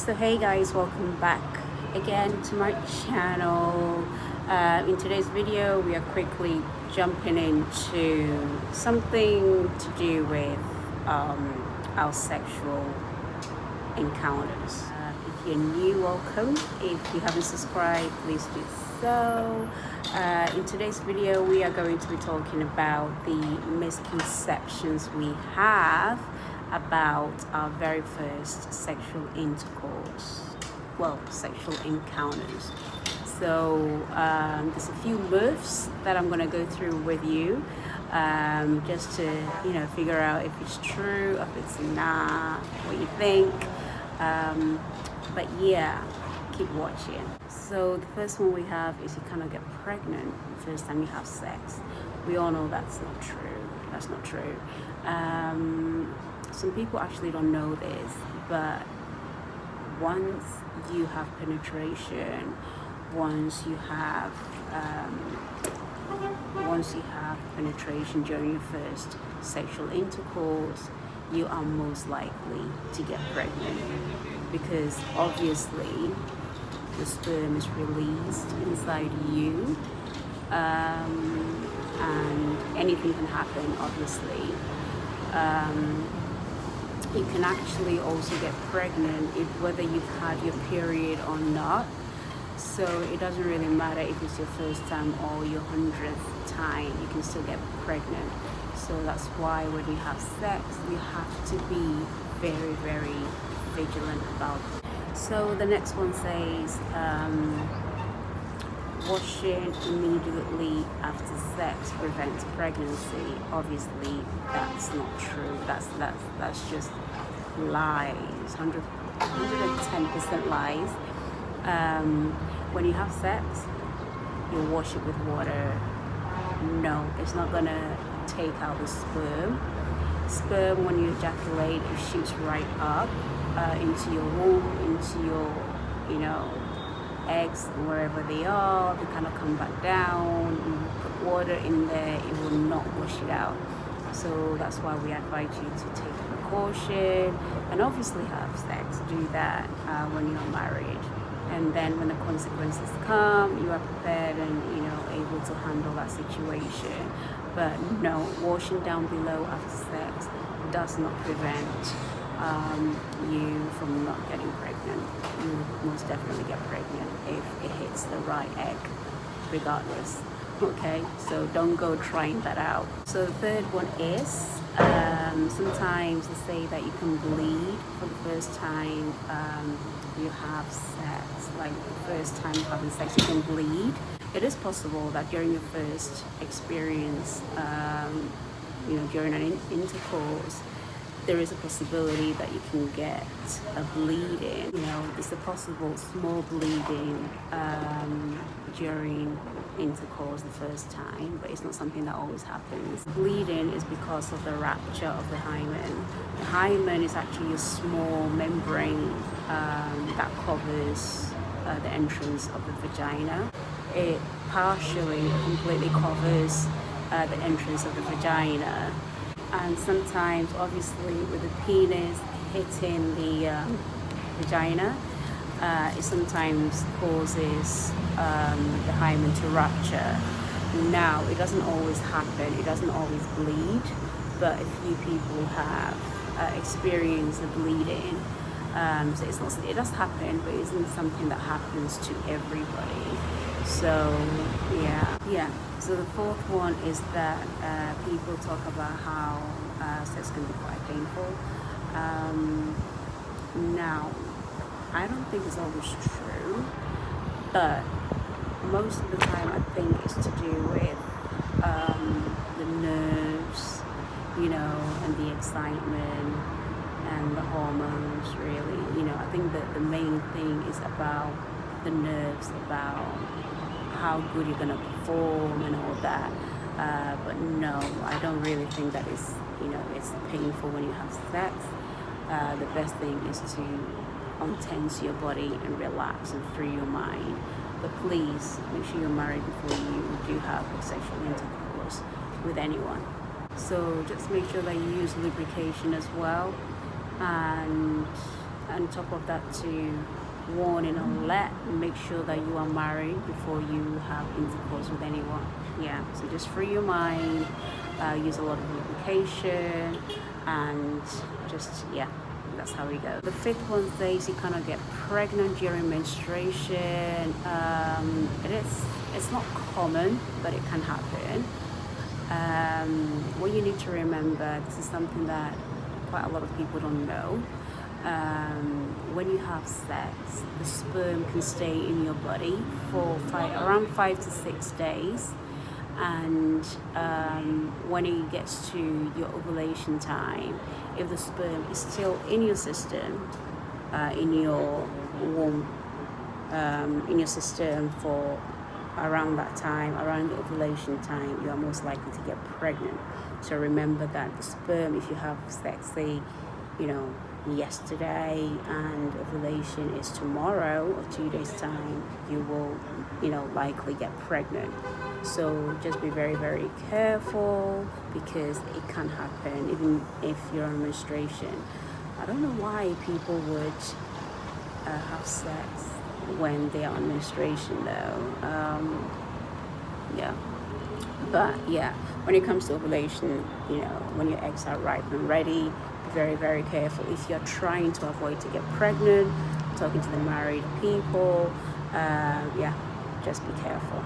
So hey guys, welcome back again to my channel. In today's video we are quickly jumping into something to do with our sexual encounters. If you're new, welcome. If you haven't subscribed, please do so. In today's video we are going to be talking about the misconceptions we have about our very first sexual intercourse, sexual encounters. So there's a few myths that I'm going to go through with you, just to figure out if it's true, if it's not, what you think. But yeah, keep watching. So the first one we have is you cannot get pregnant the first time you have sex. We all know that's not true. That's not true. Some people actually don't know this, but once you have penetration, once you have penetration during your first sexual intercourse, you are most likely to get pregnant, because obviously the sperm is released inside you, and anything can happen, obviously. You can actually also get pregnant whether you've had your period or not. So it doesn't really matter if it's your first time or your 100th time, you can still get pregnant. So that's why when you have sex, you have to be very, very vigilant about it. So the next one says, washing immediately after sex prevents pregnancy. Obviously that's not true. That's just lies. 110% lies. When you have sex, you wash it with water. No, it's not gonna take out the sperm. Sperm, when you ejaculate, it shoots right up into your womb, into your eggs, wherever they are. They kind of come back down. You put water in there, it will not wash it out. So that's why we advise you to take precaution and obviously have sex. Do that when you're married, and then when the consequences come, you are prepared and able to handle that situation. But no, washing down below after sex does not prevent you from not getting pregnant. You most definitely get pregnant if it hits the right egg, regardless. Okay, so don't go trying that out. So the third one is, sometimes they say that you can bleed for the first time you have sex. Like the first time you're having sex, you can bleed. It is possible that during your first experience, during an intercourse, there is a possibility that you can get a bleeding. It's a possible small bleeding during intercourse the first time, but it's not something that always happens. Bleeding is because of the rupture of the hymen. The hymen is actually a small membrane that covers the entrance of the vagina. It partially, completely covers the entrance of the vagina. And sometimes, obviously, with the penis hitting the vagina, it sometimes causes the hymen to rupture. Now, it doesn't always happen, it doesn't always bleed, but a few people have experienced the bleeding. So it does happen, but it isn't something that happens to everybody. So yeah. So the fourth one is that people talk about how sex can be quite painful. Now, I don't think it's always true, but most of the time I think it's to do with the nerves, and the excitement and the hormones, really. I think that the main thing is about the nerves, about how good you're gonna perform and all that. But no, I don't really think that it's painful when you have sex. The best thing is to untense your body and relax and free your mind. But please make sure you're married before you do have a sexual intercourse with anyone. So just make sure that you use lubrication as well, and on top of that, to warn and alert, make sure that you are married before you have intercourse with anyone. Yeah, so just free your mind, use a lot of lubrication, and just, yeah, that's how we go. The fifth one says you cannot get pregnant during menstruation. It's not common, but it can happen. What you need to remember, this is something that quite a lot of people don't know. When you have sex, the sperm can stay in your body for around 5 to 6 days, and when it gets to your ovulation time, if the sperm is still in your system, in your womb, in your system for around that time, around the ovulation time, you are most likely to get pregnant. So remember that the sperm, if you have sex, say, yesterday, and ovulation is tomorrow or 2 days time, you will likely get pregnant. So just be very, very careful, because it can happen even if you're on menstruation. I don't know why people would have sex when they are on menstruation though. Yeah, but yeah, when it comes to ovulation, when your eggs are ripe and ready, very, very careful. If you're trying to avoid to get pregnant, talking to the married people, just be careful,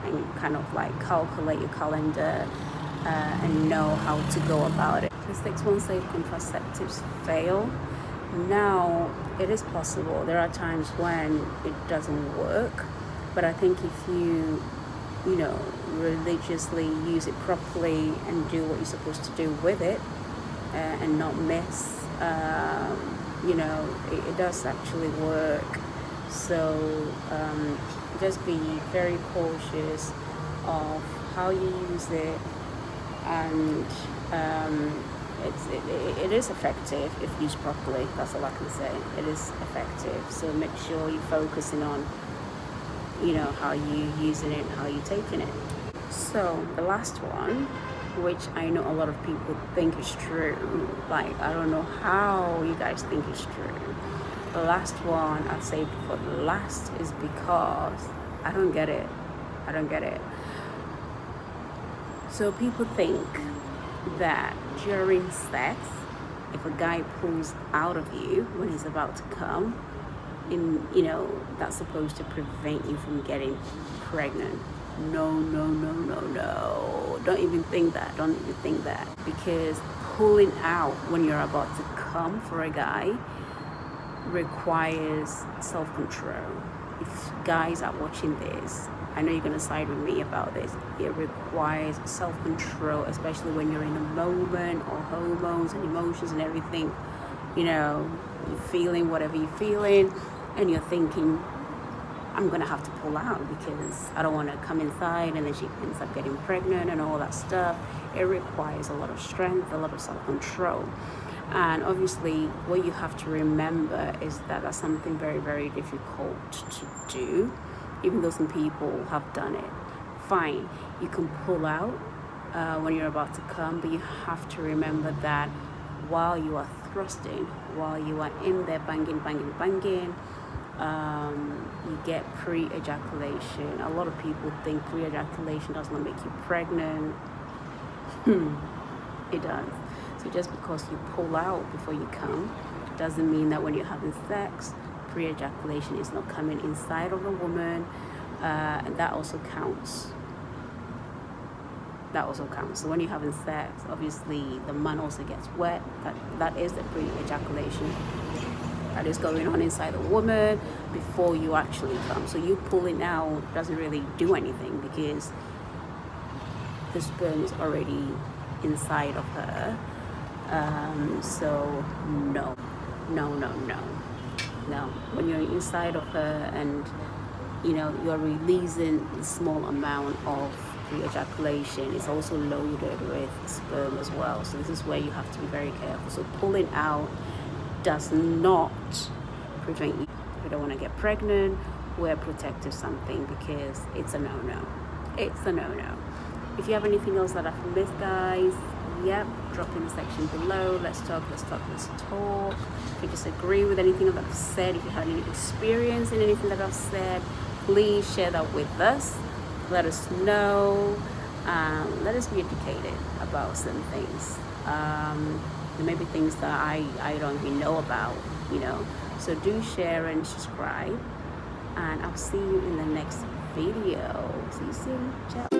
and kind of like calculate your calendar and know how to go about it. The sixth one says contraceptives fail. Now, it is possible. There are times when it doesn't work, but I think if you religiously use it properly and do what you're supposed to do with it, and not miss, it does actually work. So just be very cautious of how you use it, and it is effective if used properly. That's all I can say. It is effective. So make sure you're focusing on how you using it, how you taking it. So the last one, which I know a lot of people think is true, like I don't know how you guys think it's true. The last one I'd say for last is because I don't get it. So people think that during sex, if a guy pulls out of you when he's about to come, that's supposed to prevent you from getting pregnant. No. Don't even think that. Because pulling out when you're about to come for a guy requires self-control. If guys are watching this, I know you're going to side with me about this. It requires self-control, especially when you're in a moment, or hormones and emotions and everything. You're feeling whatever you're feeling, and you're thinking, I'm going to have to pull out because I don't want to come inside and then she ends up getting pregnant and all that stuff. It requires a lot of strength, a lot of self-control. And obviously, what you have to remember is that that's something very, very difficult to do, even though some people have done it. Fine, you can pull out when you're about to come, but you have to remember that while you are thrusting, while you are in there banging, you get pre-ejaculation. A lot of people think pre-ejaculation does not make you pregnant. It does. So just because you pull out before you come doesn't mean that when you're having sex, pre-ejaculation is not coming inside of the woman, and that also counts. So when you're having sex, obviously the man also gets wet. That is the pre-ejaculation that is going on inside the woman before you actually come. So you pulling out doesn't really do anything because the sperm is already inside of her. So no. When you're inside of her and you're releasing a small amount of pre-ejaculation, it's also loaded with sperm as well. So this is where you have to be very careful. So pulling out does not prevent you. If you don't want to get pregnant, wear protective something, because it's a no-no. If you have anything else that I've missed, guys, drop in the section below. Let's talk. If you disagree with anything that I've said, if you had any experience in anything that I've said, please share that with us. Let us know. Let us be educated about certain things. There may be things that I don't even know about, you know. So do share and subscribe. And I'll see you in the next video. See you soon. Ciao.